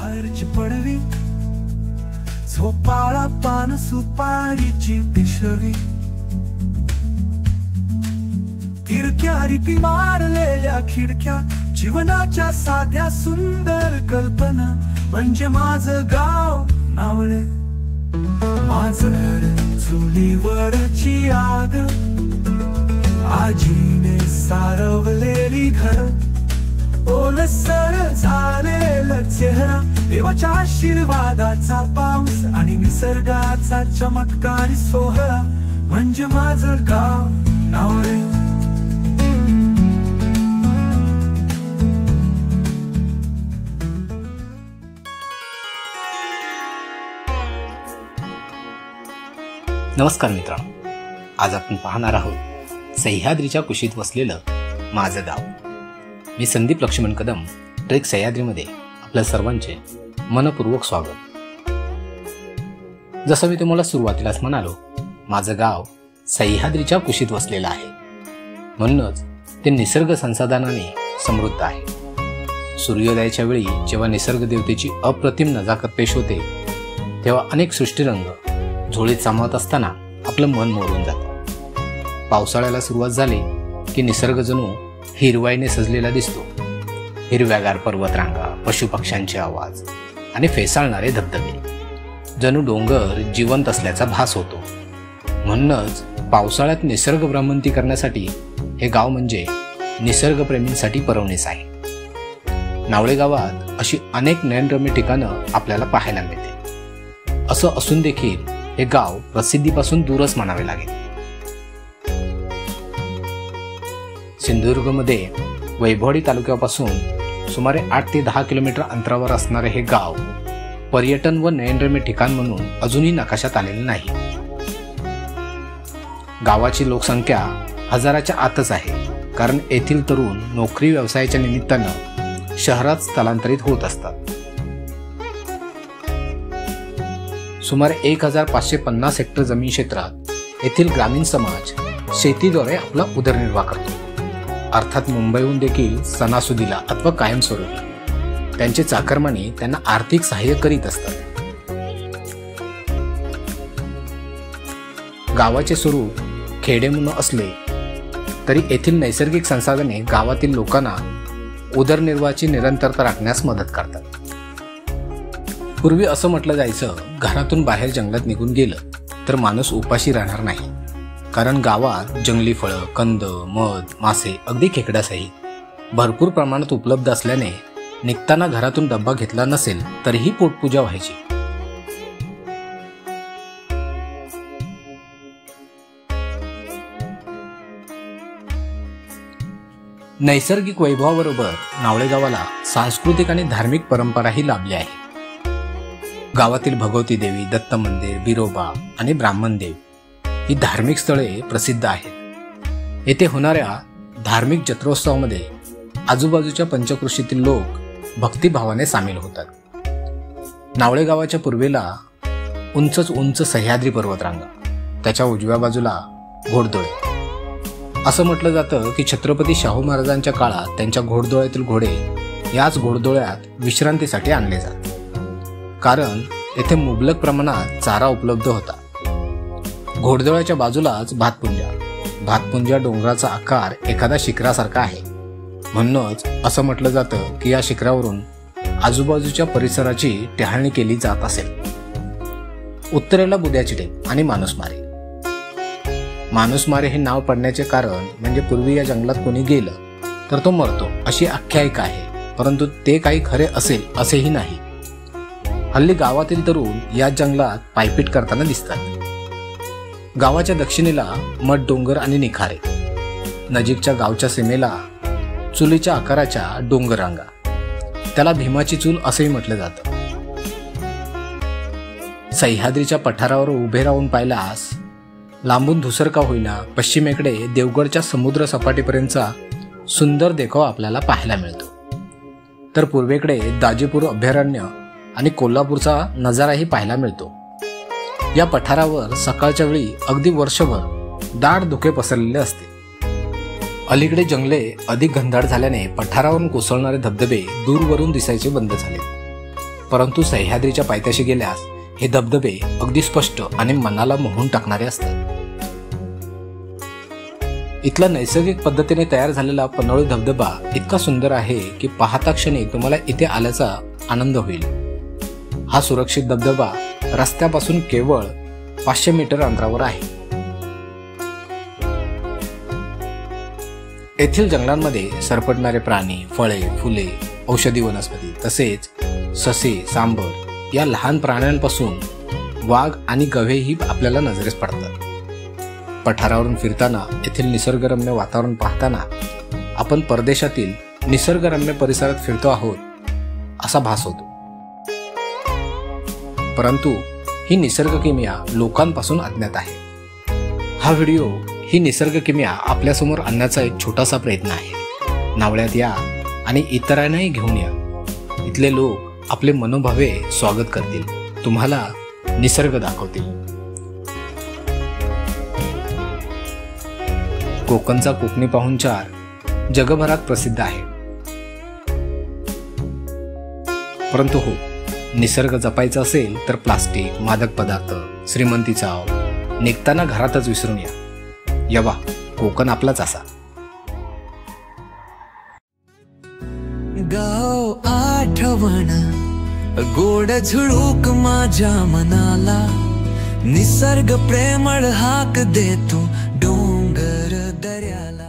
बाहेरची पडवी, झोपाळा पान सुपारीची पिशवी, तिरक्या रिपी मारलेल्या खिडक्या, जीवनाच्या साध्या सुंदर कल्पना म्हणजे माझं गाव नावळे. माझं घर चुलीवरची आग, आजीने सारवलेली घर, ओलसर झालेला चेहरा, देवाच्या आशीर्वादाचा पाऊस आणि निसर्गाचा चमत्कारी सोहळा म्हणजे माझं गाव नावळे. नमस्कार मित्रांनो, आज आपण पाहणार आहोत सह्याद्रीच्या कुशीत वसलेलं माझं गाव. मी संदीप लक्ष्मण कदम, ट्रेक सह्याद्रीमध्ये आपल्या सर्वांचे मनपूर्वक स्वागत. जसं मी तुम्हाला सुरुवातीलाच म्हणालो, माझं गाव सह्याद्रीच्या कुशीत वसलेलं आहे, म्हणूनच ते निसर्ग संसाधनाने समृद्ध आहे. सूर्योदयाच्या वेळी जेव्हा निसर्ग देवतेची अप्रतिम नजाकत पेश होते, तेव्हा अनेक सृष्टीरंग झोळीत सामावत असताना आपलं मन मोडून जातं. पावसाळ्याला सुरुवात झाली की निसर्ग जणू हिरवाईने सजलेला दिसतो. हिरव्यागार पर्वतरांगा, पशुपक्ष्यांचे आवाज आणि फेसाळणारे धबधबे, जणू डोंगर जिवंत असल्याचा भास होतो. म्हणूनच पावसाळ्यात निसर्ग भ्रमंती करण्यासाठी हे गाव म्हणजे निसर्गप्रेमींसाठी पर्वणीच आहे. नावळे गावात अशी अनेक नयनरम्य ठिकाणं आपल्याला पाहायला मिळते. असं असून देखील हे गाव प्रसिद्धीपासून दूरच मानावे लागेल. सिंधुदुर्गमध्ये वैभववाडी तालुक्यापासून सुमारे 8 ते 10 किलोमीटर अंतरावर असणारे हे गाव पर्यटन व नयनरम्य ठिकाण म्हणून अजूनही नकाशात आलेले नाही. गावाची लोकसंख्या हजाराच्या आतच आहे, कारण येथील तरुण नोकरी व्यवसायाच्या निमित्तानं शहरात स्थलांतरित होत असतात. सुमारे 1550 हेक्टर जमीन क्षेत्रात येथील ग्रामीण समाज शेतीद्वारे आपला उदरनिर्वाह करतो. अर्थात मुंबईहून देखील सणासुदीला अथवा कायमस्वरूपी त्यांचे चाकरमानी त्यांना आर्थिक सहाय्य करीत असतात. गावाचे स्वरूप खेडे म्हणून असले तरी येथील नैसर्गिक संसाधने गावातील लोकांना उदरनिर्वाहाची निरंतरता राखण्यास मदत करतात. पूर्वी असं म्हटलं जायचं, घरातून बाहेर जंगलात निघून गेलं तर माणूस उपाशी राहणार नाही, कारण गावात जंगली फळं, कंद, मध, मासे अगदी खेकड्यासहित भरपूर प्रमाणात उपलब्ध असल्याने निघताना घरातून डब्बा घेतला नसेल तरीही पोटपूजा व्हायची. नैसर्गिक वैभवाबरोबर नावळे गावाला सांस्कृतिक आणि धार्मिक परंपराही लाभली आहे. गावातील भगवती देवी, दत्त मंदिर, बिरोबा आणि ब्राह्मणदेव ही धार्मिक स्थळे प्रसिद्ध आहेत. येथे होणाऱ्या धार्मिक जत्रोत्सवामध्ये आजूबाजूच्या पंचक्रोशीतील लोक भक्तिभावाने सामील होतात. नावळे गावाच्या पूर्वेला उंच सह्याद्री पर्वतरांगा, त्याच्या उजव्या बाजूला घोडदोळे. असं म्हटलं जातं की छत्रपती शाहू महाराजांच्या काळात त्यांच्या घोडदोळ्यातील घोडे याच घोडदोळ्यात विश्रांतीसाठी आणले जात, कारण येथे मुबलक प्रमाणात चारा उपलब्ध होता. घोडदोळ्याच्या बाजूलाच भातपुंजा डोंगराचा आकार एखादा शिखरासारखा आहे. म्हणूनच असं म्हटलं जातं की या शिखरावरून आजूबाजूच्या परिसराची टहाळणी केली जात असेल. उत्तरेला बुद्याची टेक आणि माणूसमारे हे नाव पडण्याचे कारण म्हणजे पूर्वी या जंगलात कोणी गेलं तर तो मरतो अशी आख्यायिका आहे, परंतु ते काही खरे असेल असेही नाही. हल्ली गावातील तरुण या जंगलात पायपीट करताना दिसतात. गावाच्या दक्षिणेला मठ डोंगर आणि निखारे, नजीकच्या गावच्या सीमेला चुलीच्या आकाराच्या डोंगररांगा, त्याला भीमाची चूल असेही म्हटलं जातं. सह्याद्रीच्या पठारावर उभे राहून पाहिल्यास लांबून धुसर का होईना पश्चिमेकडे देवगडच्या समुद्र सपाटीपर्यंतचा सुंदर देखावा आपल्याला पाहायला मिळतो. तर पूर्वेकडे दाजीपूर अभयारण्य आणि कोल्हापूरचा नजाराही पाहायला मिळतो. या पठारावर सकाळच्या वेळी अगदी वर्षभर दाट धुके पसरलेले असते. अलीकडे जंगले अधिक घनदाट झाल्याने पठारावरून कोसळणारे धबधबे दूरवरून दिसायचे बंद झाले. परंतु सह्याद्रीच्या पायथ्याशी गेल्यास हे धबधबे अगदी स्पष्ट आणि मनाला मोहून टाकणारे असतात. इथला नैसर्गिक पद्धतीने तयार झालेला पन्हाळी धबधबा इतका सुंदर आहे की पाहता क्षणी तुम्हाला इथे आल्याचा आनंद होईल. हा सुरक्षित धबधबा रस्त्यापासून केवळ 500 मीटर अंतरावर आहे. येथील जंगलांमध्ये सरपटणारे प्राणी, फळे, फुले, औषधी वनस्पती तसेच ससे, सांबर या लहान प्राण्यांपासून वाघ आणि गवेही आपल्याला नजरेस पडतात. पठारावरून फिरताना येथील निसर्गरम्य वातावरण पाहताना आपण परदेशातील निसर्गरम्य परिसरात फिरतो आहोत असा भास होतो. परंतु ही निसर्ग किमया लोकांपासून अज्ञात आहे. हा व्हिडिओ ही निसर्ग किमया आपल्यासमोर आणण्याचा एक छोटासा प्रयत्न आहे. नावळ्यात या आणि इतरांनाही घेऊन या. इथले लोक आपले मनोभावे स्वागत करतील, तुम्हाला निसर्ग दाखवतील. कोकणचा कोकणी पाहुणचार जगभरात प्रसिद्ध आहे. परंतु हो, निसर्ग जपायचा असेल तर प्लास्टिक, मादक पदार्थ, श्रीमंती चाव निघताना घरातच विसरून या. यवा, कोकण आपलाच असा. गाव आठवण गोड झुळूक माझ्या मनाला, निसर्ग प्रेमळ हाक देतो डोंगर दऱ्याला.